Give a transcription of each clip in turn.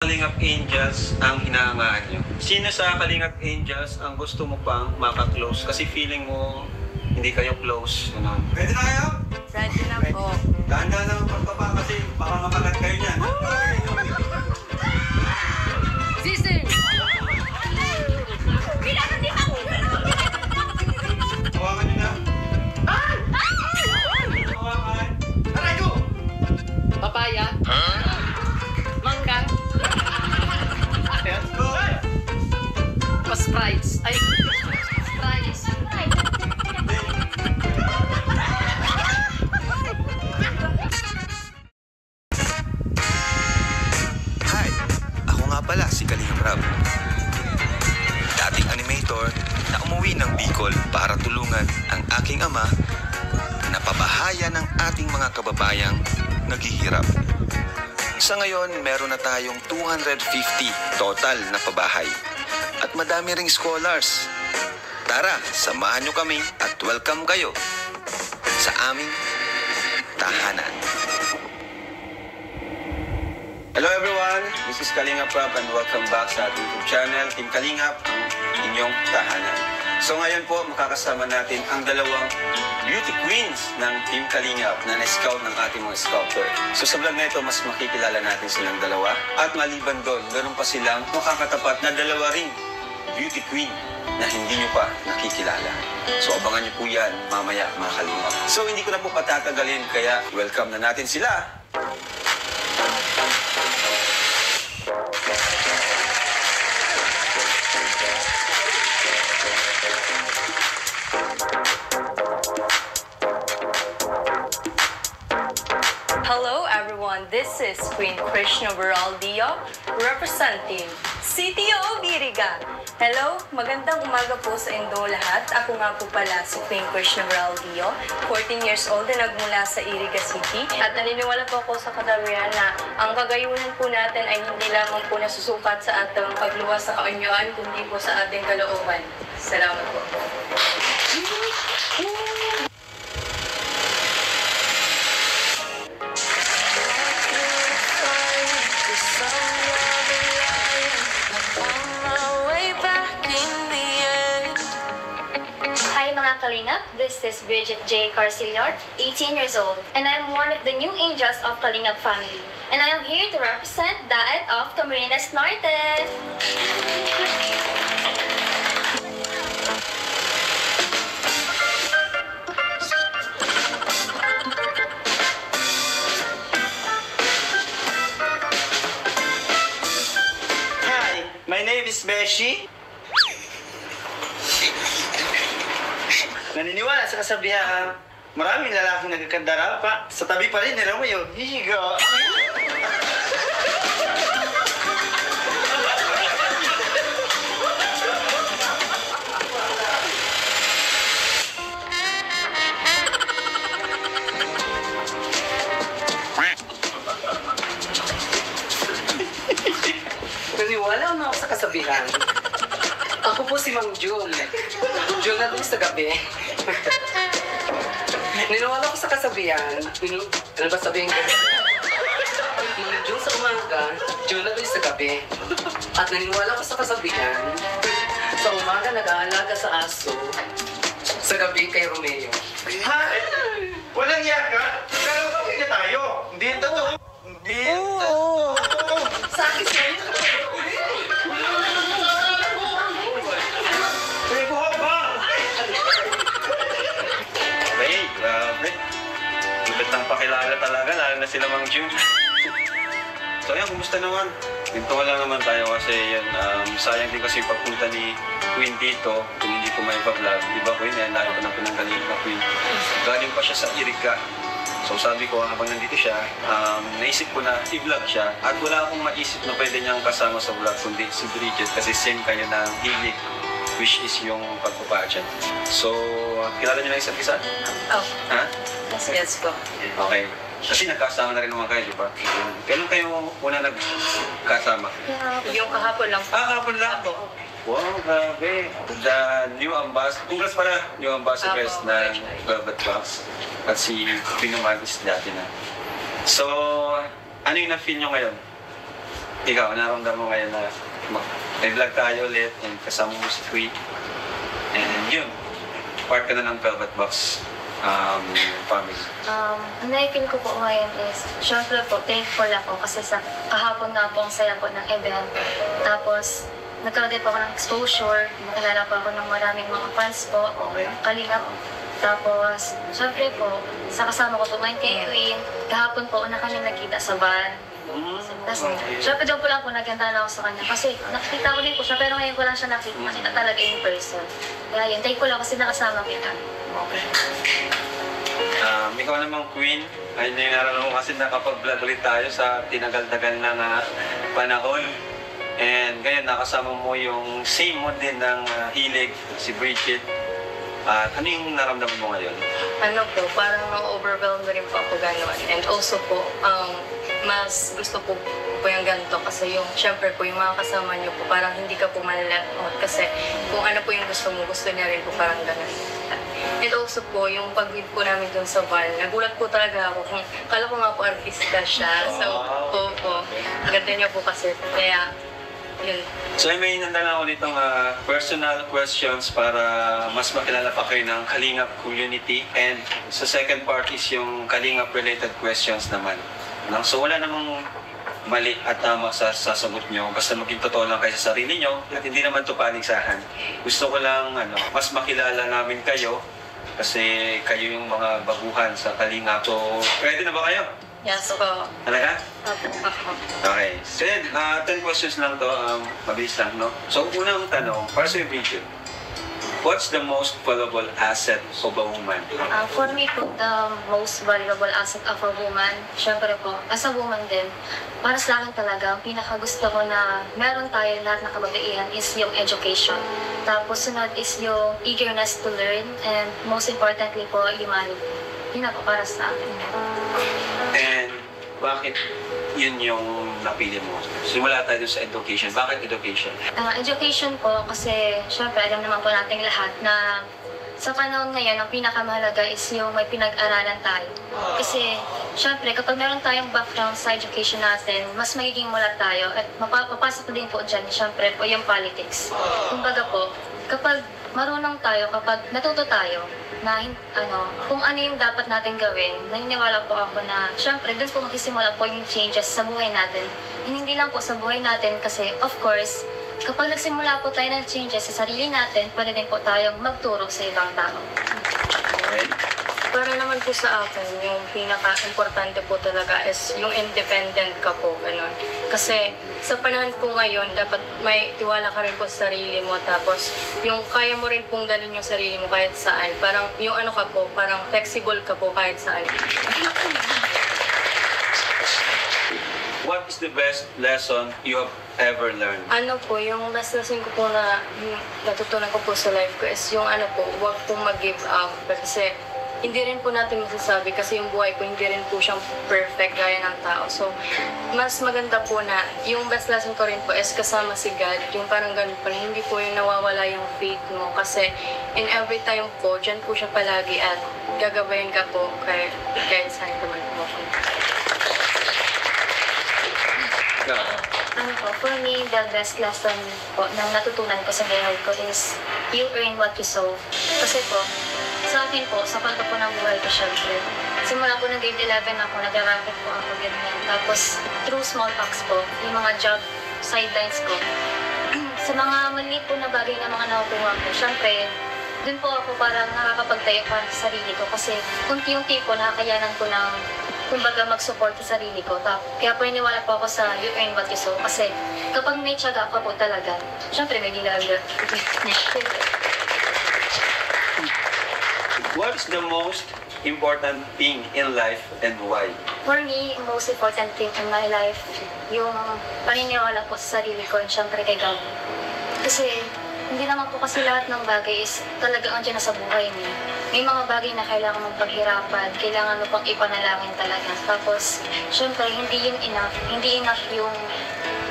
Kalingap Angels ang hinahangaan nyo? Sino sa Kalingap Angels ang gusto mo pang maka-close? Kasi feeling mo hindi kayo close. Ano? Pwede na kayo? Ready na po. Dahan-dahan lang ang pagbaba kasi baka makagat kayo niyan. Sising! Hawakan niyo na. Hawakan. Aray ko! Papaya? Mangga? Let's go! Pa-sprites? Ay, sprites. Hi! Ako nga pala si Kalingap Rab. Dating animator na umuwi ng Bicol para tulungan ang aking ama na pabahayan ng ating mga kababayang naghihirap. Sa ngayon, meron na tayong 250 total na pabahay at madami ring scholars. Tara, samahan nyo kami at welcome kayo sa aming tahanan. Hello everyone, this is Kalingap Rab and welcome back sa ating YouTube channel, Team Kalingap, ang inyong tahanan. So ngayon po, makakasama natin ang dalawang beauty queens ng Team Kalingap na na-scout ng ating mga scouter. So sa vlog na ito, mas makikilala natin silang dalawa. At maliban doon, meron pa silang makakatapat na dalawa ring beauty queen na hindi nyo pa nakikilala. So abangan nyo po yan mamaya mga Kalingap. So hindi ko na po patatagalin, kaya welcome na natin sila. Hello everyone, this is Queen Krishna Viraldio representing CTO Iriga. Hello, magandang umaga po sa inyong lahat. Ako nga po pala si Queen Krishna Viraldio, 14 years old na nagmula sa Iriga City. At naniniwala po ako sa katawiran na ang kagayunan po natin ay hindi lamang po nasusukat sa ating pagluwas sa kaunyoan, kundi po sa ating kalooban. Salamat po. Hi mga Kalingap, this is Bridget J. Carcillard, 18 years old, and I am one of the new angels of Kalingap family. And I am here to represent Daet of Camarines Norte. Hi, my name is Beshi. Naniniwala sa kasabihan, maraming lalaking nagkakandara pa. Sa tabi pa rin ni Romeo. Higa! Naniwala na ako sa kasabihan. Ako po si Mang June. June na din sa gabi. Niniwala ko sa kasabihan. Ano ba sabihin ko? Mang June sa umaga, June na din sa gabi. At naniwala ko sa kasabihan. Sa umaga nag-aalaga sa aso. Sa gabi kay Romeo. Ha? Walang yaka? Karaoke na tayo. Hindi ito to. Hindi ito. Sa akin sa'yo. Okay, grabe. Lupit ng pakilala talaga, lalo na sila Mang June. So ayan, kumusta naman? Dito lang naman tayo kasi yan, sayang din kasi pagpunta ni Queen dito kung hindi ko may vlog. Diba Queen, yan, layo ko ng pinanggaling na Queen. Galing pa siya sa Iriga. So sabi ko, habang nandito siya, naisip ko na i-vlog siya. At wala akong maisip na pwede niyang kasama sa vlog, kundi si Bridget kasi same kayo ng hilig, which is yung pagpapachat. So, kilala niyo na isa't isa? Oh, Ha? yes po. Okay. Kasi nagkasama na rin naman kayo, di ba? Kailan kayo una nagkasama? Yung kahapon lang po. Kahapon lang. Wow, grabe. The new ambassador. Congrats pala, new ambassadors na Velvet Box. At si Pinoman is dati na. So, ano yung na-feel nyo ngayon? ikaw, naramdaman mo ngayon na may vlog tayo ulit and kasama mo si Queen. And yun, part ka na ng Velvet Box family. Ang naipin ko po ngayon is, syempre po, thankful ako kasi sa kahapon na po ang saya po ng event. Tapos, nagkaroon din po ako ng exposure, nakilala po ako ng maraming mga fans po, kalingap. Tapos, syempre po, sa kasama ko po ngayon kay Queen, kahapon po na kami nagkita sa van. Tapos, syempre doon po lang po naganda na ako sa kanya. Kasi nakita ko din po siya, pero ngayon ko lang siya nakita talaga in person. Kaya yun, thankful ako kasi nakasama kita. Okay. Ikaw namang Queen, ayun yung nararamdaman mo kasi nakapag-vlog ulit tayo sa tinagal-tagal na panahon. And ngayon nakasama mo yung same mo din ng hilig, si Bridget. At ano yung naramdaman mo ngayon? Ano po, parang na-overwhelmed na rin po ako gano'n. And also po, mas gusto po yung ganito kasi yung, syempre po, yung mga kasama niyo po, parang hindi ka po malileft out kasi kung ano po yung gusto mo, gusto niya rin po parang gano'n. And also po, yung pag-meet po namin dun sa van, nagulat po talaga ako kung kala ko nga po artista siya. So, po, ganda niya po kasi. Kaya, yun. So may hinanda lang ako ditong personal questions para mas makilala pa kayo ng Kalingap community. And sa second part is yung Kalingap related questions naman. So wala namang mali at tama sa sasagot nyo. Basta maging totoo lang kayo sa sarili nyo at hindi naman ito paligsahan. Gusto ko lang mas makilala namin kayo kasi kayo yung mga baguhan sa Kalingap. So ready na ba kayo? Yes po. Talaga? Ako. Okay. So yan, 10 questions lang to. Mabilis lang, no? So, unang tanong, para sa Bridget, what's the most valuable asset of a woman? For me po, the most valuable asset of a woman, syempre po, as a woman din, para sa akin talaga, ang pinakagusto ko na meron tayo lahat na kababaihan is yung education. Tapos sunod is yung eagerness to learn, and most importantly po, humanity. Yun ako para sa akin. And bakit yun yung napili mo? Simula tayo sa education. Bakit education? Education po kasi syempre alam naman po nating lahat na sa panahon ngayon ang pinakamahalaga is yung may pinag-aralan tayo. Kasi syempre kapag meron tayong background sa education natin, mas magiging mulat tayo at mapapasok din po dyan syempre po yung politics. Kumbaga po, kapag marunong tayo, kapag natuto tayo, na kung ano yung dapat natin gawin, naniniwala po ako na syempre doon po magsisimula po yung changes sa buhay natin. And hindi lang po sa buhay natin kasi of course, kapag nagsimula po tayo ng changes sa sarili natin, pwede din po tayong magturo sa ibang tao. Okay. Para naman po sa akin, yung pinaka-importante po talaga is yung independent ka po, gano'n. Kasi sa panahon po ngayon, dapat may tiwala ka rin po sa sarili mo. Tapos yung kaya mo rin pong dalhin yung sarili mo kahit saan. Parang yung ano ka po, parang flexible ka po kahit saan. What is the best lesson you have ever learned? Ano po, yung best lesson ko po na natutunan ko po sa life ko is yung ano po, huwag pong mag-give up. Kasi hindi rin po natin masasabi kasi yung buhay ko hindi rin po siyang perfect gaya ng tao. So, mas maganda po na yung best lesson ko rin po is kasama si God. Yung parang ganun pa rin, hindi po yung nawawala yung faith mo. Kasi in every time po, dyan po siya palagi at gagabayan ka po kahit saan ka man po. For me, the best lesson po na natutunan ko sa buhay ko is you earn what you sow. Kasi po, sa akin po, sa kwento po ng buhay ko syempre, simula po ng grade 11 ako, nag-racket po ako ganyan. Tapos, through small talks po, yung mga job sidelines ko, sa mga maliit po na bagay na mga nakukuha ko, syempre, dun po ako parang nakakapagtayo para sa sarili ko kasi unti-unti po nakakayanan ko ng kumbaga mag-support sa sarili ko. Kaya po iniwala po ako sa you earn what you sow kasi kapag may tiyaga ka po talaga, syempre may ginagawa. What is the most important thing in life and why? For me, the most important thing in my life, yung paniniwala po sa sarili ko and syempre kay God. Kasi hindi naman po kasi lahat ng bagay is talagang andyan na sa buhay niya. May mga bagay na kailangan mong paghirapan, kailangan mo pang ipanalangin talaga. Tapos, syempre, hindi yun enough. Hindi enough yung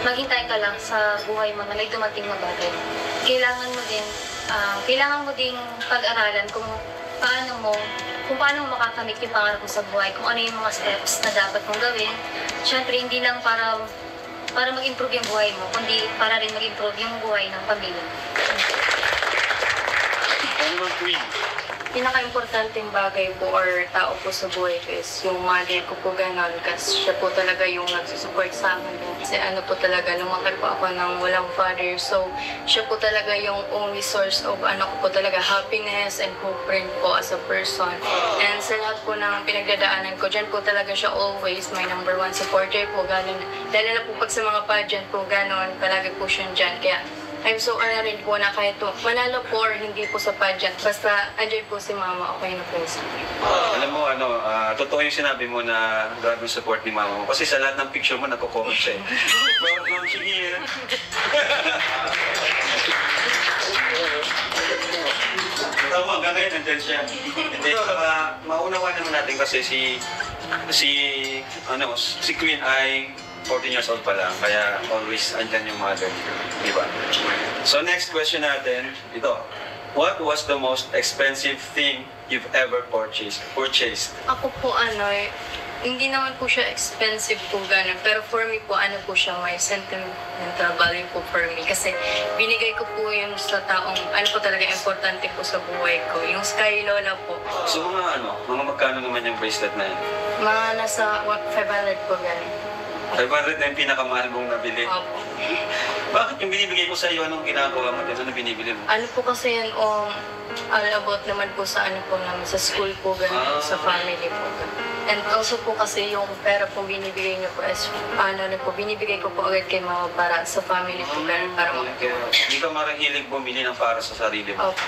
maghintay ka lang sa buhay mo na may dumating na bagay. Kailangan mo din pag-aralan kung paano mo makakamit yung pangarap mo sa buhay, kung ano yung mga steps na dapat mong gawin. Syempre, hindi lang para para mag-improve yung buhay mo, kundi para rin mag-improve yung buhay ng pamilya. Ano naman, Queen? Pinaka-importanting bagay po or tao po sa buhay ko is yung mother ko po ganon kasi siya po talaga yung nagsusupport sa akin. Kasi ano po talaga, lumaki po ako ng walang father. So, siya po talaga yung only source of ano ko po talaga, happiness and hope rin po as a person. And sa lahat po ng pinagdadaanan ko, dyan po talaga siya always my number one supporter po, ganon. Dahil na po pag sa mga pageant po, ganon, palagi po siya dyan. Kaya, I'm so honored po na kahit po manalo po or hindi po sa pageant, basta andyan po si mama, okay na po sa akin. Alam mo, totoo yung sinabi mo na grabe yung support ni mama mo. Kasi sa lahat ng picture mo, nagko-comment siya eh. Ma'am, sige. Tama, hanggang ngayon nandyan siya. Hindi, maunawa naman natin kasi si Queen ay 14 years old pa lang, kaya always andyan yung mother. Di ba? So next question natin, ito. What was the most expensive thing you've ever purchased? Ako po hindi naman po siya expensive po gano'n. Pero for me po, po siya, may sentimental value po for me. Kasi binigay ko po yun sa taong, po talaga importante po sa buhay ko. Yung Sky Lola po. So mga magkano naman yung bracelet na yun? Mga nasa 500 po gano'n. 500 na yung pinakamahal mong nabili. Opo. Bakit yung binibigay ko sa iyo, anong ginagawa mo? Ano binibili mo? Ano po kasi yun, all about naman po sa po namin, sa school po gano'n, sa family po gano'n. And also po kasi yung pera po binibigay niyo po is, binibigay ko po agad kay mama para sa family po gano'n, para Hindi ka marahilig bumili ng para sa sarili mo. Opo.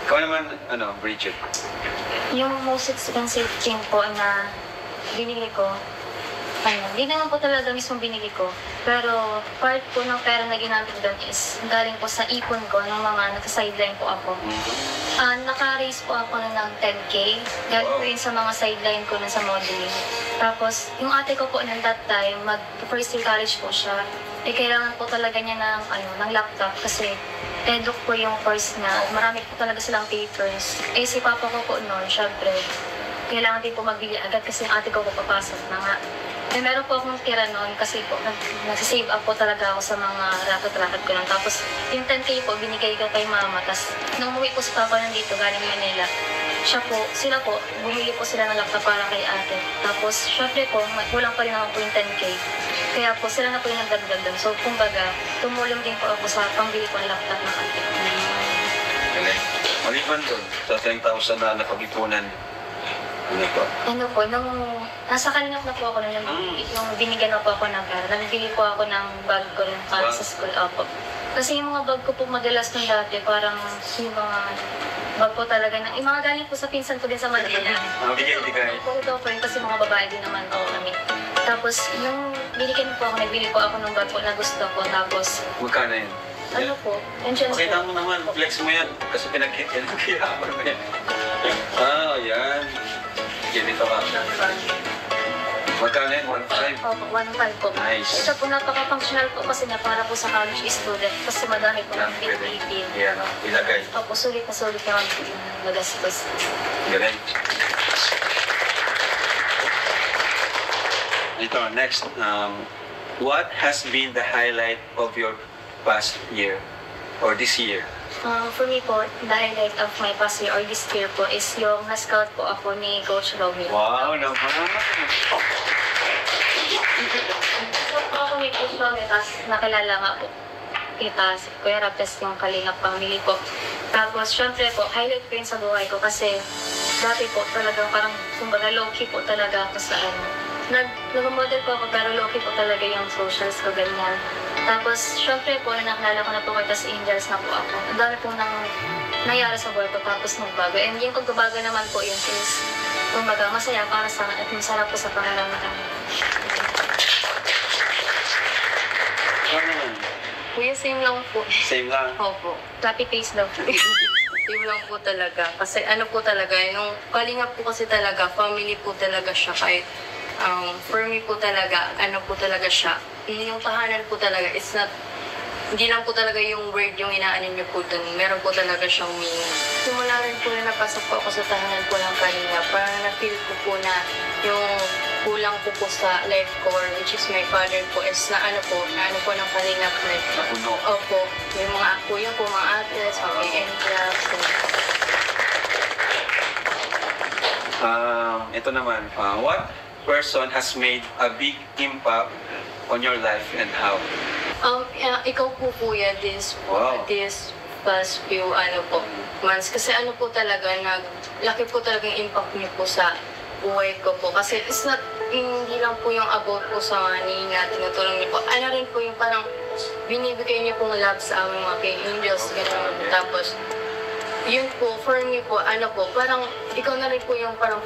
Ikaw naman, Bridget? Yung most expensive thing po na binili ko, hindi naman po talaga mismo binili ko. Pero part po ng pera na ginamit doon is galing po sa ipon ko ng mga nasa-sideline po ako. Naka-raise po ako ng 10K. Galing po yun sa mga sideline ko na sa modeling. Tapos, yung ate ko po ng that time, mag-first year college po siya. Kailangan po talaga niya ng laptop kasi eduk po yung course na marami po talaga silang papers. Si papa ko po noon, syempre, kailangan din po magbili agad kasi yung ate ko po papasok na nga. Meron po akong tira noon kasi po nagsisave up po talaga ako sa mga racket-racket ko noon. Tapos yung 10K po binigay ko kay mama. Tapos nung umuwi po si papa nandito galing Manila, sila po, bumili po sila ng laptop para kay ate. Tapos syempre po, kulang pa rin ako po yung 10K. Kaya po sila na po yung nagdagdag doon. So kumbaga, tumulong din po ako sa pangbili po ng laptop ng ate. Maliban doon, sa 10,000 na napag-ipunan, nung nasa Kalingap na po ako yung binigyan na po ako ng pera. Nabili po ako ng bag ko para sa school. Opo. Kasi yung mga bag ko po madalas nung dati, parang yung mga bag po talaga yung mga galing po sa pinsan ko din sa Manila. Bigay. Ito po rin kasi mga babae din naman po kami. Tapos yung binigyan po ako, nagbili po ako ng bag po na gusto ko. Tapos, magkano yun? Pakita mo naman, flex mo yan. Kasi pinag-hirapan mo yan. Yan. Ganito ka. Magkano yan? 1.5? Opo, 1.5 po. Nice. Ito po napaka-functional po kasi na para po sa college student kasi madami po ng pinipin. Yan, ilagay. Opo, sulit naman po yung nagastos. Galing. Ito, next. What has been the highlight of your past year or this year? For me po, the highlight of my past year or this year po is yung na-scout po ako ni Coach Robin. Wow naman! So po ako ni Coach Robin, tapos nakilala nga po kita si Kuya Rapes yung Kalingap family po. Tapos syempre po, highlight ko yun sa buhay ko kasi dati po talagang parang kumbaga low-key po talaga ako sa nag-model po ako pero low-key po talaga yung socials ko ganyan. Tapos, syempre po, nakilala ko na po kayo, tas Angels na po ako. Ang dami pong nangyari sa buhay ko, tapos nagbago. And yung pagbabago naman po yun is, kumbaga, masaya para sa akin at masarap po sa pangalangan. Kuya, same lang po. Same lang? Opo. Happy face daw po. Same lang po talaga. Kasi po talaga, yung Kalingap po kasi talaga, family po talaga siya. Kahit for me po talaga, po talaga siya. Yung tahanan po talaga, it's not, hindi lang po talaga yung word yung inaanin niyo po dun. Meron po talaga siyang meaning. Simula rin po na napasok po ako sa tahanan po ng Kalingap, parang na-feel ko po na yung kulang po sa life core, which is my father po, is na ano po ng kalingap life. Napuno. Opo, yung mga kuya po, mga athletes, mga AN clubs. Ito naman, what person has made a big impact on your life and how? Ikaw po kuya, Wow. this past few months, kasi po talaga, laki po talaga yung impact niyo po sa buhay ko po. Kasi it's not, hindi lang po yung about po sa money na tinutulong niyo po. Ano rin po yung parang binibigay niyo pong love sa aming mga kay angels, gano'n. Tapos, yun po, for me po, parang ikaw na rin po yung parang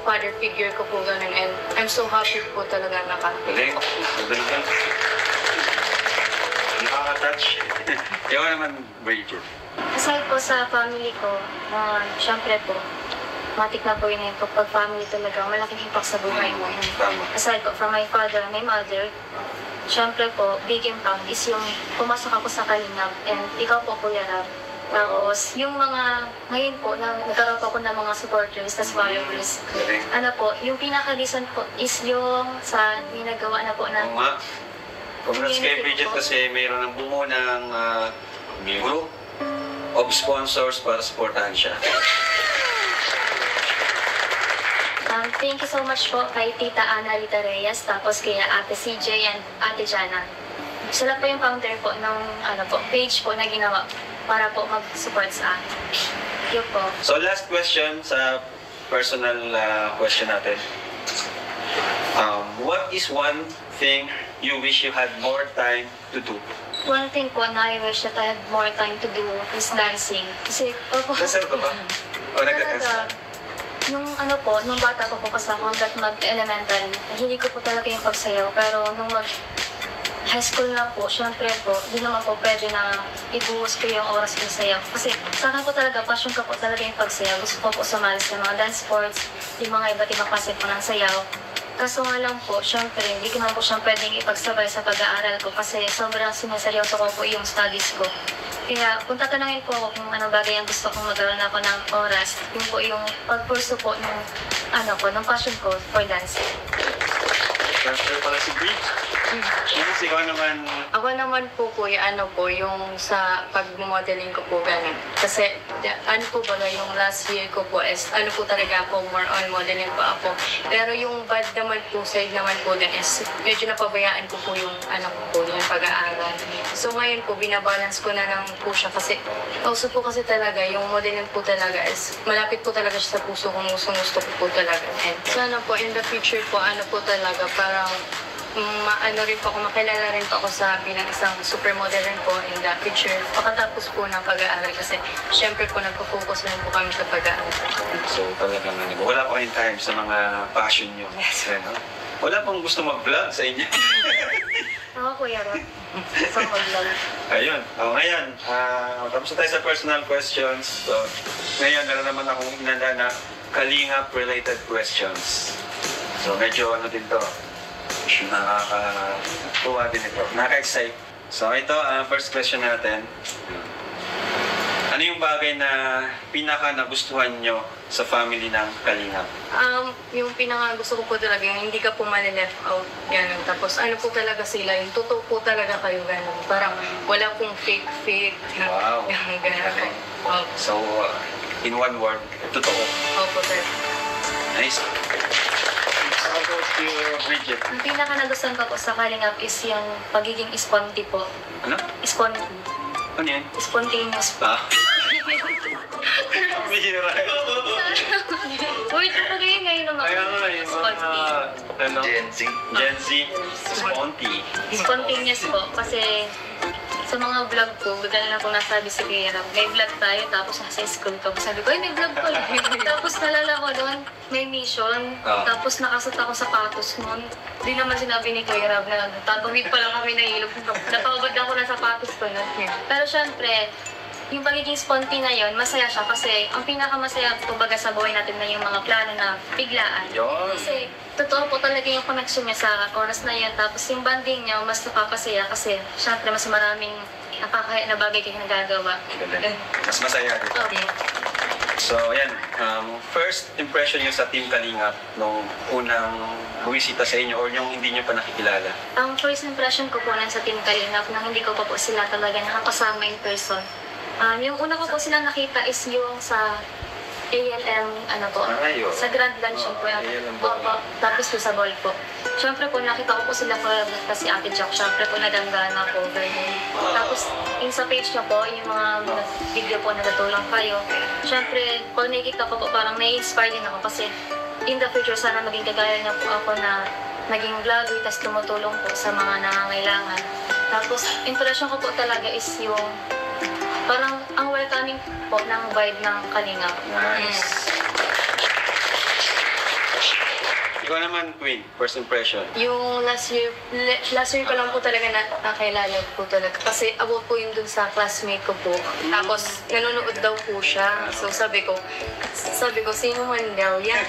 father figure ko po ganun. And I'm so happy po talaga Galing. Galing. Nakaka-touch. Ikaw naman, Bridget. Aside po sa family ko, syempre po, matik na po yun yung pag family talaga, malaking impact sa buhay mo. Tama. Aside po from my father and my mother, syempre po, big impact is yung pumasok ako sa Kalingap and ikaw po Kuya Rab. Tapos, yung mga, ngayon po, nagkaroon po ako ng mga supporters, tas followers. Yung pinaka-reason po is yung sa ginagawa na po na. Oo nga. Congrats kay Bridget kasi mayroon ng bumo ng group of sponsors para supportahan siya. Thank you so much po kay Tita Ana Rita Reyes, tapos kay Ate CJ and Ate Jana. Sila po yung founder po ng page po na ginawa para po mag-support sa akin. Yun po. So last question sa personal question natin. What is one thing you wish you had more time to do? One thing po na I wish that I had more time to do is dancing. Kasi, Nasaan ka ba? O nag-dance? talaga, nung nung bata ko po kasi ako, hanggat mag-elementary, hindi ko po talaga yung pagsayaw. Pero nung high school na po, syempre po, di naman po pwede na ibuhos ko yung oras ko sayaw. Kasi sa akin po talaga, passion ko po talaga yung pagsayaw. Gusto ko po sumali sa mga dance sports, yung mga iba't ibang klase po ng sayaw. Kaso nga lang po, syempre, hindi ko naman po siyang pwedeng ipagsabay sa pag-aaral ko kasi sobrang sinaseryoso ko po yung studies ko. Kaya kung tatanungin po ako kung anong bagay ang gusto kong magkaroon ako ng oras, yun po yung pag-pursu po ng, ng passion ko for dancing. Transfer pala si Bridge. Yes, ikaw naman. Ako naman po kuya, yung sa pag-modeling ko po ganun. Kasi, po ba yung last year ko po is, po talaga po, more on modeling po ako. Pero yung bad naman po, side naman po din is, medyo napabayaan ko po yung, yung pag-aaral. So ngayon po, binabalance ko na lang po siya kasi, also po kasi talaga, yung modeling po talaga is, malapit po talaga siya sa puso kung gusto ko po talaga. And sana po, in the future po, po talaga, parang, rin po ako, makilala rin po ako sa bilang isang supermodel rin po in the future. Pagkatapos po ng pag-aaral kasi syempre po nagpo-focus rin po kami sa pag-aaral. So talagang wala pa kayong time sa mga passion nyo. Yes. Wala pong gusto mag-vlog sa inyo. Ako Kuya Rob, isang mag-vlog. Ayun. Ngayon, tapos na tayo sa personal questions. So, ngayon, meron naman akong inanda na Kalingap-related questions. So, medyo din to. Nakakatuwa din ito. Nakaka-excite. So, ito, first question natin. Ano yung bagay na pinaka-nagustuhan nyo sa family ng Kalingap? Yung pinaka-gusto ko po talaga, yung hindi ka po mali-left out, gano'n. Tapos po talaga sila, yung totoo po talaga kayo, gano'n. Parang wala pong fake. Wow. Gano'n. So, in one word, totoo. Opo, sir. Nice. How about you, Bridget? Ang pinaka-nagustuhan ko po sa Kalingap is yung pagiging sponty po. Ano? Sponty. Ano yan? Spontaneous po. Ang bihira. Uy, talaga yun ngayon naman. Kaya nga, yung mga, Gen Z, Sponty. Spontaneous po. Kasi sa mga vlog ko, bigla na po nasabi si Kuya Rob, may vlog tayo, tapos nasa school ko. Sabi ko, ay, may vlog ko. Tapos nalala ko doon, may mission. Tapos nakasot ako sa sapatos noon. Hindi naman sinabi ni Kuya Rob na tatawid pa lang kami na ilog. Napabad ako ng sapatos ko noon. Pero syempre, yung pagiging sponty na yun, masaya siya kasi ang pinakamasaya kumbaga sa buhay natin na yung mga plano na biglaan. Yun. Kasi totoo po talaga yung connection niya sa oras na yun. Tapos yung banding niya, mas napapasaya kasi syempre mas maraming nakakaya na bagay kayo nagagawa. Mas masaya dito. Okay. So, ayan. First impression niyo sa Team Kalingap nung unang buwisita sa inyo or yung hindi niyo pa nakikilala? Ang first impression ko po lang sa Team Kalingap nang hindi ko pa po sila talaga nakakasama in person. Yung una ko po sila nakita is yung sa ALM, sa Grand Luncheon po yan. Opo, tapos po sa ball po. Siyempre po, nakita ko po sila kasi Ate Jack, siyempre po nadanggana po. Tapos, yung sa page niya po, yung mga video po na natulong kayo. Siyempre, pag nakikita ko po, parang nai-inspire din ako kasi in the future, sana maging kagaya na po ako na naging vlogger, tapos tumutulong po sa mga nangangailangan. Tapos, impression ko po talaga is yung parang ang welcoming po ng vibe ng Kalingap. Nice. Ikaw naman, Queen, first impression. Yung last year ko lang po talaga nakakilala po talaga. Kasi abot po yun dun sa classmate ko po. Tapos nanonood daw po siya. So sabi ko, sino man daw yan?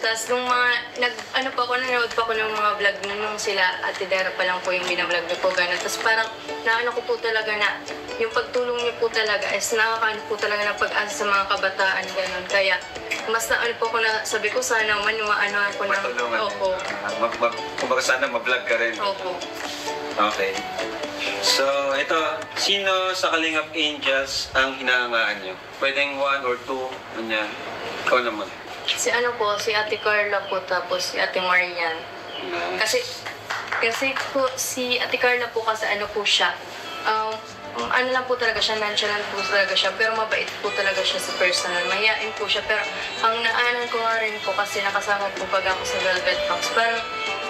Tapos nung nanonood pa ako ng mga vlog nung sila Ate Dara pa lang po yung binablog niyo po gano'n. Tapos parang naano ko po talaga na yung pagtulong niyo po talaga is nakakaano po talaga ng pag-asa sa mga kabataan gano'n. Kaya mas naano po ako na sabi ko sana man yung maano ako ng... Matulungan. Opo. Kumbaga sana ma-vlog ka rin. Opo. Okay. So, ito, sino sa Kalingap Angels ang hinahangaan niyo? Pwedeng 1 or 2, ganyan. Ikaw naman. Si Ate Carla po, tapos si Ate Marian. Kasi po, si Ate Carla po kasi ano po siya, ano lang po talaga siya, nonchalant po talaga siya, pero mabait po talaga siya sa personal. Mahihain po siya, pero ang naanan ko nga rin po kasi nakasama po pag ako sa Velvet Box, parang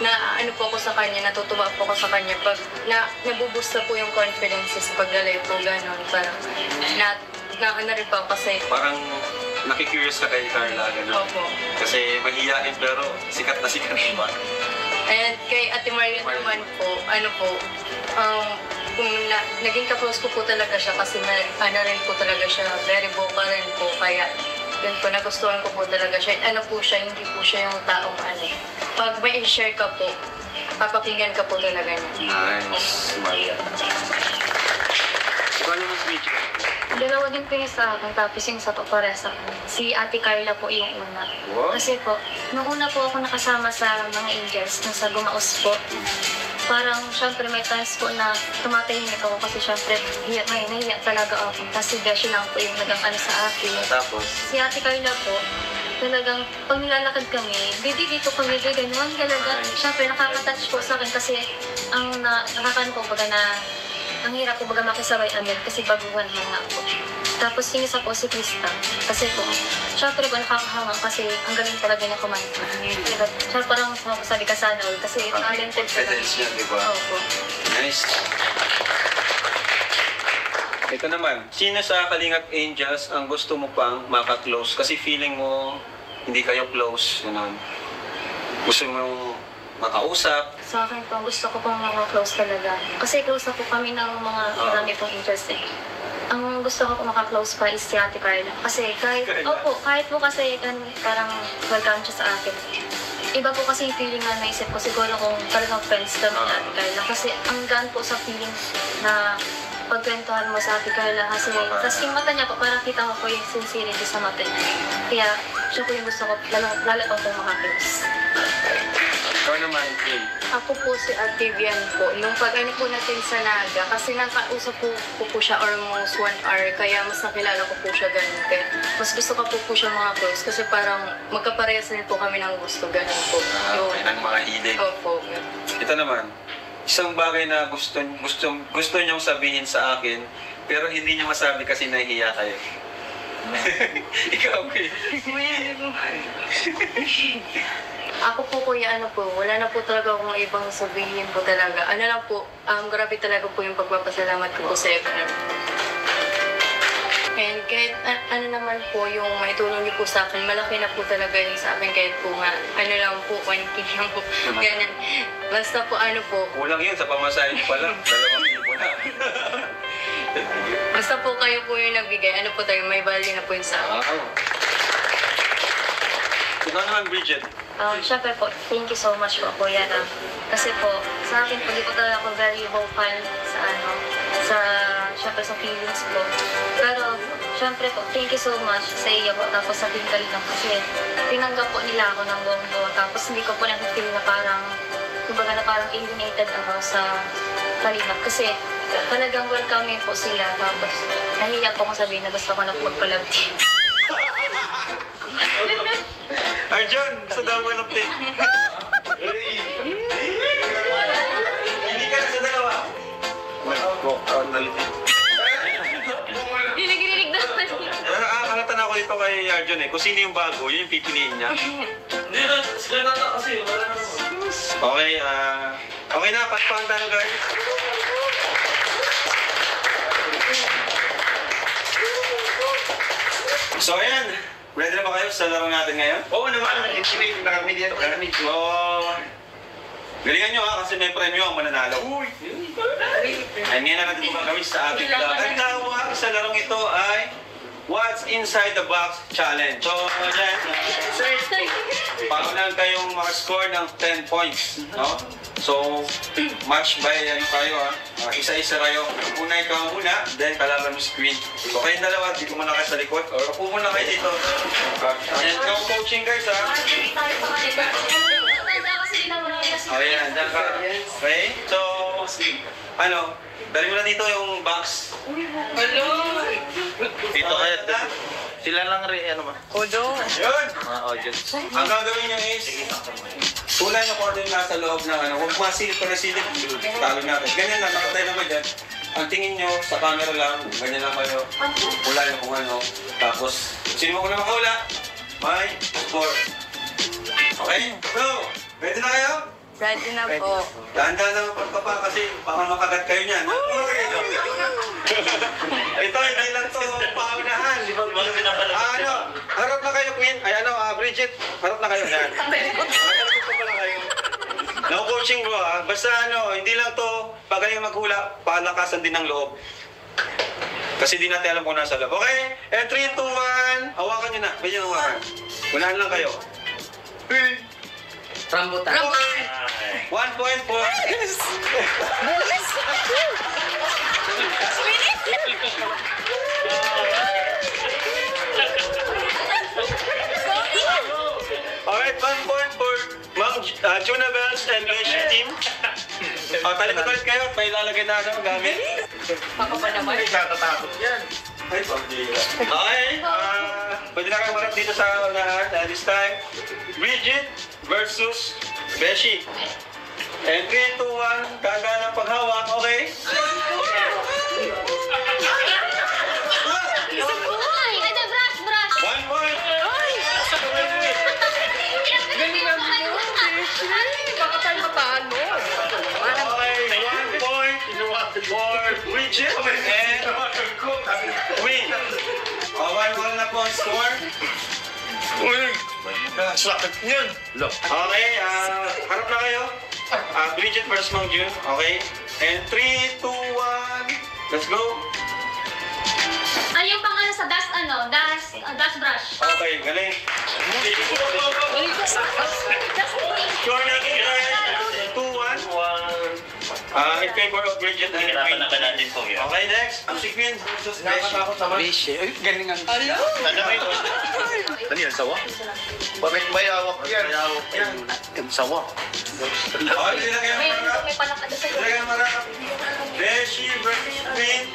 naano po ako sa kanya, natutuwa po ako sa kanya pag nabubusta po yung confidence sa paglalay po, gano'n. Parang ano rin po kasi... Parang nakikurious ka kay Carla, gano'n. Opo. Kasi mahihain pero sikat na sikat ba? And kay Ate Marian naman po, naging ka-close ko po talaga siya kasi rin po talaga siya, very vocal rin po, kaya yun po, nagustuhan ko po talaga siya. Po siya, hindi po siya yung taong pag may i-share ka po, papakinggan ka po talaga niya. Nice, Maria. Ikaw naman, Rachel. Dalawa din po yung sa akin, tapos yung sa paparesa ko. Si Ate Carla po yung una. Wow. Kasi po, nung una po ako nakasama sa mga Angels, nung sa Gumaos po, parang syempre may times po na tumatahimik ako kasi syempre nahiya talaga ako. Kasi Beshi lang po yung nagang sa akin. Tapos? Si Ate Carla po, talagang pag nilalakad kami, dito kami, gano'n talaga. Syempre nakaka-touch po sa akin kasi ang nakakano po baga na ang hirap po baga makisabay agad kasi baguhan man nga po. Tapos yung isa po si Krista. Kasi po, syempre po nakakahangang kasi ang galing talaga niya kumanta. Siya parang sabi ka sana all kasi talented talaga. Confidence niya, di ba? Opo. Nice. Ito naman, sino sa Kalingap Angels ang gusto mo pang maka-close? Kasi feeling mo hindi kayo close, gano'n. Gusto mo makausap? Sa akin po, gusto ko pong maka-close talaga. Kasi close na po kami ng mga marami pong interest eh. Ang gusto ko po maka-close pa is si Ate Carla. Kasi kahit po kasi parang welcome siya sa akin. Iba po kasi yung feeling na naisip ko siguro kung talagang friends kami ni Ate Carla. Kasi ang gaan po sa feeling na pagkwentuhan mo sa Ate Carla kasi tapos yung mata niya po, parang kita mo po yung sincerity sa mata niya. Kaya siya po yung gusto ko, lalo pa po maka-close. Ikaw naman, Jay. Ako po si Ate Vian po. Nung pag-ano po natin sa Naga, kasi nakausap po siya almost 1 hour, kaya mas nakilala ko po siya ganun. Kaya mas gusto ko po siya mga close kasi parang magkaparehas din po kami ng gusto, ganun po. May ng mga hilig. Opo. Ito naman, isang bagay na gusto niyong sabihin sa akin, pero hindi niyo masabi kasi nahihiya kayo. Ikaw, Queen. Ako po kuya, wala na po talaga akong ibang sabihin po talaga. Grabe talaga po yung pagpapasalamat ko po sa iyo. And kahit naman po yung may tulong niyo po sa akin, malaki na po talaga yun sa akin kahit po nga, lang po, 1K lang po, ganun. Basta po Kulang yun sa pamasahin pa lang, 2,000 na. Basta po kayo po yung nagbigay, may value na po yun sa akin. Wow. Ikaw naman, Bridget. Siyempre po, thank you so much po, Kuya Ram. Kasi po, sa akin po, di po talaga ako very vocal sa siyempre sa feelings po. Pero, syempre po, thank you so much sa iyo po. Tapos sa Team Kalingap kasi tinanggap po nila ako ng buong buo. Tapos hindi ko po na-feel na parang, kumbaga na parang alienated ako sa Kalingap. Kasi talagang welcoming po sila. Tapos nahiya po akong sabihin na gusto ko na po magpa-love team. Arjun, gusto daw mo ng plate. Hindi ka na sa dalawa. Dinigirig naman. Nakakangatan ako dito kay Arjun eh. Kung sino yung bago, yun yung pipiliin niya. Hindi na, sila na kasi. Wala na naman. Okay, okay na, patpahan tayo guys. So ayan, ready na ba kayo sa laro natin ngayon? Oo naman, nakikinig na kami dito. So, galingan nyo ha, kasi may premyo ang mananalo. Ay, ngayon na natin gagawin sa ating vlog. Ang tawag sa larong ito ay What's Inside the Box Challenge. So, ayan, paunan kayong makascore ng 10 points. No? So, match by ano kayo ha. Isa-isa kayo. Una ikaw muna, then kalaban mo si Queen. So, kayong dalawa, dito muna kayo sa likod. Or upo muna kayo dito. And go coaching guys ha. Oh, yan. Diyan ka. Okay? So, ano, dali mo na dito yung box. Hello! Dito kaya, sila lang rin, ano ba? Odo! Yun! Mga audience. Ang gagawin nyo is, tulad nyo kung ano yung nasa loob ng ano. Huwag masilip pa na silip, talo natin. Ganyan lang, nakatay naman dyan. Ang tingin nyo sa camera lang, ganyan lang kayo. Wala yung kung ano. Tapos, sino mo ko na makawala, may score. Okay? So, ready na kayo? Ready na po. Dahan-dahan lang ang pagpapa kasi baka makagat kayo niyan. Ito, hindi lang to paunahan. Ano, harap na kayo, Queen. Ay, ano, Bridget, harap na kayo. Yan. Harap pa pala kayo. No coaching bro, ha. Basta ano, hindi lang to pagaling maghula, palakasan din ng loob. Kasi di natin alam kung nasa loob. Okay? And 3, 2, 1. Hawakan nyo na. Bigyan hawakan. Unahan lang kayo. Rambutan. 1 point for... Alright, 1 point for Ma'am Junabels and Leisure Team. Talikod ulit kayo at may lalagay na ano gamit. Baka pa naman. Kakatakot yan. Okay, pwede na kayo marap dito sa unahan. This time, Bridget versus Beshi. And 3, 2, 1, ganda ng paghawak, okay? Ay, ada brush, brush. 1 point! Galing ang mo. Baka tayo matalo. Okay, 1 point for Bridget and Queen. 1-1 na po ang score. Sakit yun. Okay, harap na kayo. Bridget versus Mang Jun. Okay. And 3, 2, 1. Let's go. Ay, yung pang ano sa dust, dust brush. Okay, galing. Score natin guys. 2-1. In favor of Bridget and Queen. Okay, next. Ang si Queen versus Beshi. Ano yan, sawa? Bakit may awak yan? Sawa. Okay, nilagay ang marap. May palakad sa Nilagay ang marap. Beshi versus Queen.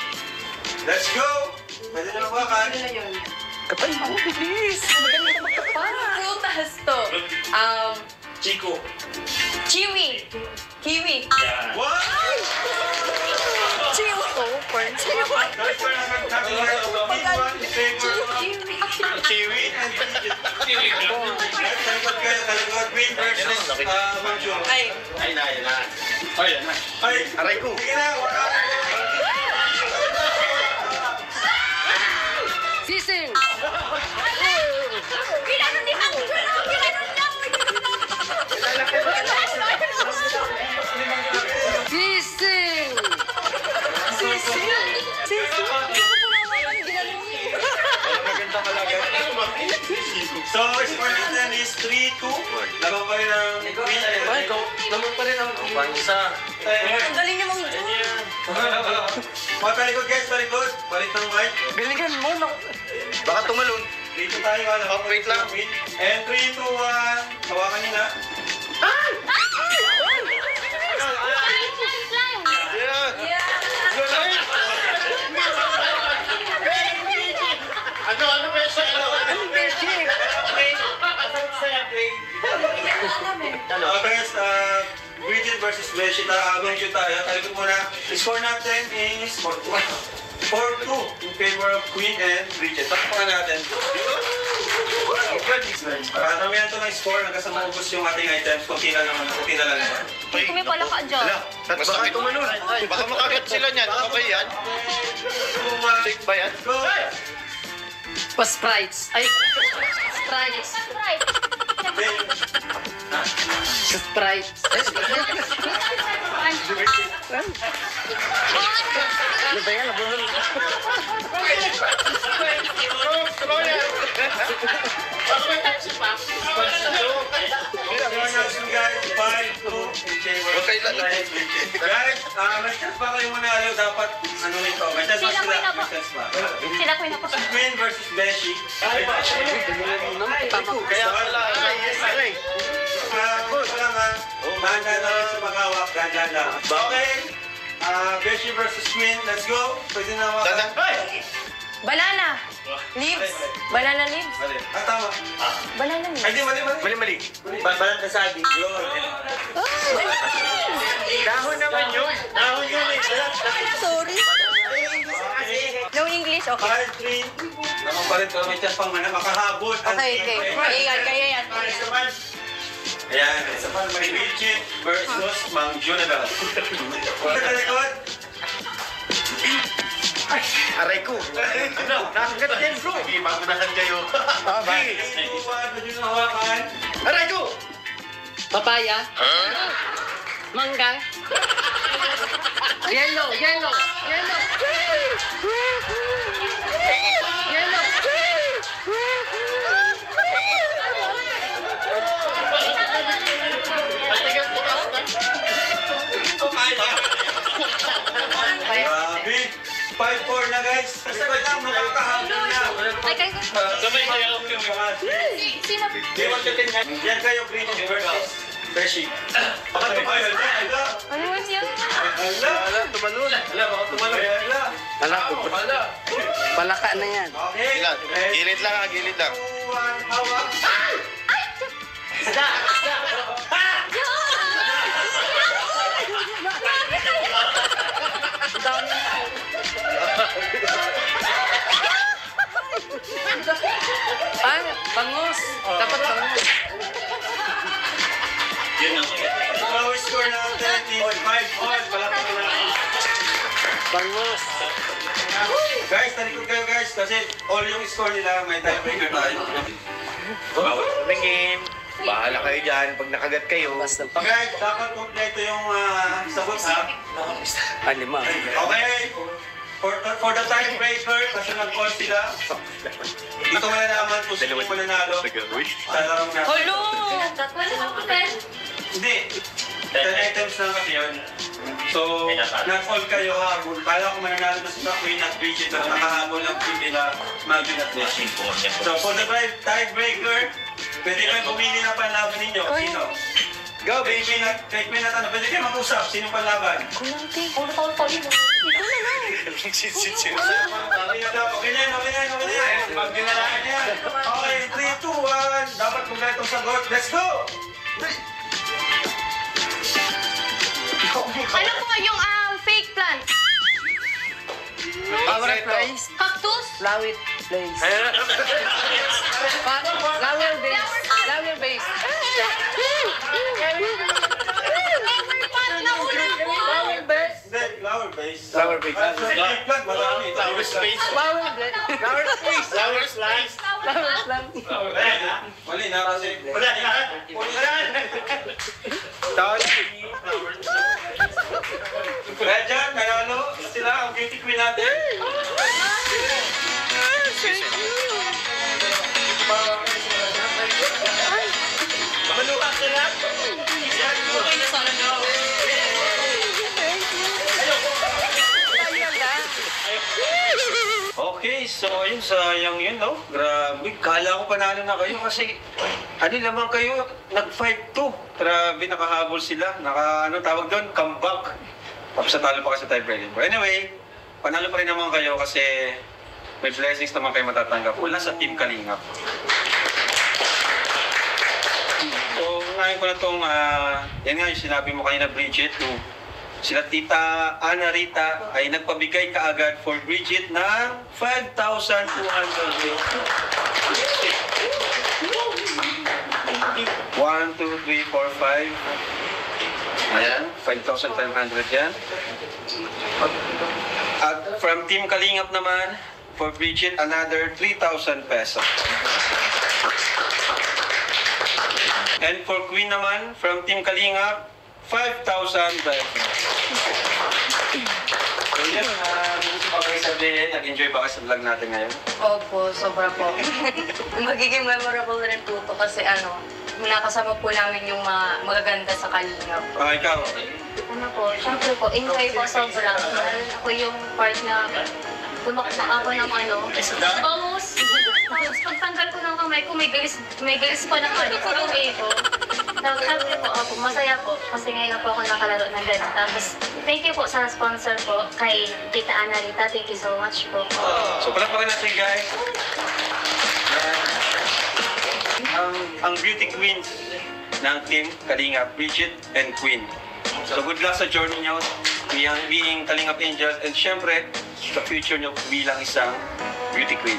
Let's go. Pwede na mabakan. Kapal mo, bilis. Maganda magkapal. Prutas to. Chico. Kiwi. Kiwi. What? Chiwi. Super. Chiwi. Guys, we're not having one in favor of Chiwi and Bridget. Let's talikod kayo. Talikod Queen versus Mang Jun. Ay. Ay, na. Ay, Aray ko. sige na. Wala. Sising! Kailangan ni Mang Jun. Kailangan lang. Sising! Magandang alaga. So, score natin is 3-2. Laban pa rin ang Queen and Ay, naman pa rin ang Pansa. Ang galing ni Mang Jun. Mga talikod guys, talikod. Balik ng mic. Galingan mo na. Baka tumalon. Dito tayo, ano? Wait lang. And 3, 2, 1. Hawakan niyo na. Ano ba siya? Anong beshi? Guys, Bridget versus Beshi. Going to tayo. Tayo ko muna. Score natin is 4-2 in favor of Queen and Bridget. Takpakan natin. Karamihan ito ng score hanggang sa maubos yung ating items. Kunti na lang naman. Hindi kami pala ka dyan. Baka tumalon. Baka makagat sila niyan. Ano ba yan? Safe ba yan? Go! Pa-sprites. Ay, sprites. Sprites. Ano ba yan? Guys, 5-2 in favor of Okay lang. Guys, may chance pa kayo manalo. Dapat ano nito. May chance pa Sila, sila. Queen ako. May chance pa. Sila ko na po. Queen versus Beshi. Kaya pala. Ito lang ha. Dahan-dahan lang sa pag-hawak. Dahan-dahan lang. Okay. Beshi versus Queen. Let's go. Pwede na hawakan. Banana. Leaves. Banana leaves. Mali. Tama. Banana leaves. Ay, di, mali. Mali. Balat na sabi. Yun. Dahon naman yun. Dahon yun eh. Sorry. No English? Okay. 5-3. Naman pa rin. May chance pang makahabol. Okay. Ayan, kaya yan. Ayan, isa pa may Bridget versus Mang Jonathan. Pagkakalikod. Aray ko. Nakagat yan bro. Hindi magunahan kayo. Okay. Pwede nyo hawakan. Aray ko. Papaya. Mangga. Yellow. Yellow. Grabe. 5-4 na guys. Sabay lang, makakahabol na. Ay, kayo. Sabay kayo. Sino? Yan kayo, Bridget versus Beshi. Baka tumayo na. Ano was yun? Ala, tumalun. Ala, baka tumalun. Ala. Palaka na yan. Okay. Gilid lang ha, gilid lang. 2, 1, hawak. Ay, bangus. Dapat bangus. Our score natin is 5-4. Palapit na natin. Bangus. Guys, talikod kayo guys kasi all yung score nila may tiebreaker tayo. Tumingin. Bahala kayo dyan pag nakagat kayo. Basta. Okay, dapat kompleto yung sagot ha. Lima. Okay, for the tiebreaker, kasi nag-call sila. Dito malalaman kung sino yung mananalo. Sa larong na. Hello! Wala akong pen. Hindi. 10 items lang kasi yun. So, nag-call kayo habol. Kala ko mananalo na sila Queen at Bridget pero nakahabol ang team nila Marvin at Beshi. So, for the tiebreaker, pwede kayo pumili na panlaban ninyo. Sino? Go, Queen at ano, pwede kayo mag-usap. Sino panlaban? Kunanti. Ulo taon yun. Ikaw na lang. Okay na daw. Okay na yan. Pag-dinalaan yan. Okay, 3, 2, 1. Dapat kompletong sagot. Let's go! Ano po yung fake plant? Flower place. Cactus? Flower place. Flower base. Flower base. Flower base. Hindi, flower base. Flower base. Fake plant, marami. Flower space. Flower base. Flower space. Flower slice. Flower plant. Mali na kasi. Kaya dyan, nanalo sila ang beauty queen natin. Malukas sila. Ayun lang. guys, so ayun, sayang yun, no? Grabe, kala ko panalo na kayo kasi ano naman kayo, nag-5-2. Grabe, nakahabol sila. Tawag doon, comeback. Tapos natalo pa kasi sa tiebreaker. But anyway, panalo pa rin naman kayo kasi may blessings naman kayo matatanggap mula sa Team Kalingap. So, ngayon ko na itong, yan nga yung sinabi mo kanina, Bridget, sila Tita Ana Rita ay nagpabigay kaagad for Bridget ng 5,200 1, 2, 3, 4, 5. Ayan, 5,500 yan. At from Team Kalingap naman, for Bridget, another 3,000 pesos. And for Queen naman, from Team Kalingap, 5,000 pesos. So yan, gusto pa kayo sabihin, nag-enjoy ba kayo sa vlog natin ngayon? Opo, sobra po. Magiging memorable rin po ito kasi nakasama po namin yung mga magaganda sa Kalingap. Ikaw? Ano po, syempre po, enjoy po sobra. Lalo na po yung part na tumakbo ako ng almost. Tapos pagtanggal ko ng kamay ko, may galis pa ng sa kamay ko. Tapos syempre po ako, masaya po kasi ngayon po ako nakalaro ng gano'n. Tapos thank you po sa sponsor po kay Tita Ana Rita. Thank you so much po. So palakpakan natin guys. Ang beauty queens ng Team Kalingap, Bridget and Queen. So good luck sa journey nyo, being Kalingap Angels, and syempre, sa future nyo bilang isang beauty queen.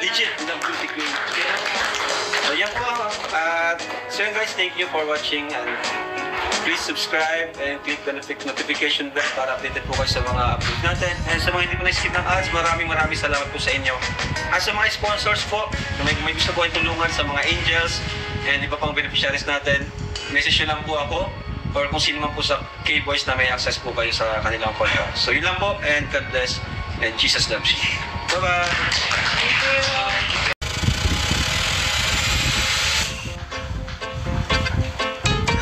Legit na beauty queen. So yan po. So yun guys, thank you for watching and please subscribe and click the notification bell para updated po kayo sa mga uploads natin. And sa mga hindi po na-skip ng ads, maraming salamat po sa inyo. At sa mga sponsors po, na may gusto po kayong tulungan sa mga angels and iba pang beneficiaries natin, message nyo lang po ako or kung sino man po sa K-Boys na may access po kayo sa kanilang podcast. So yun lang po, and God bless and Jesus loves you. Bye-bye! Thank you!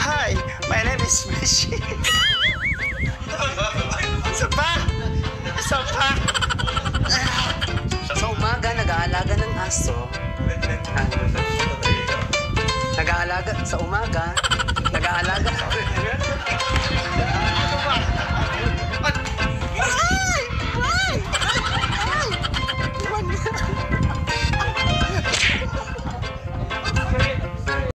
Hi, my name is Mishi. Isa pa! Sa umaga, nag-aalaga ng aso. Nag-aalaga sa umaga. Nag-aalaga.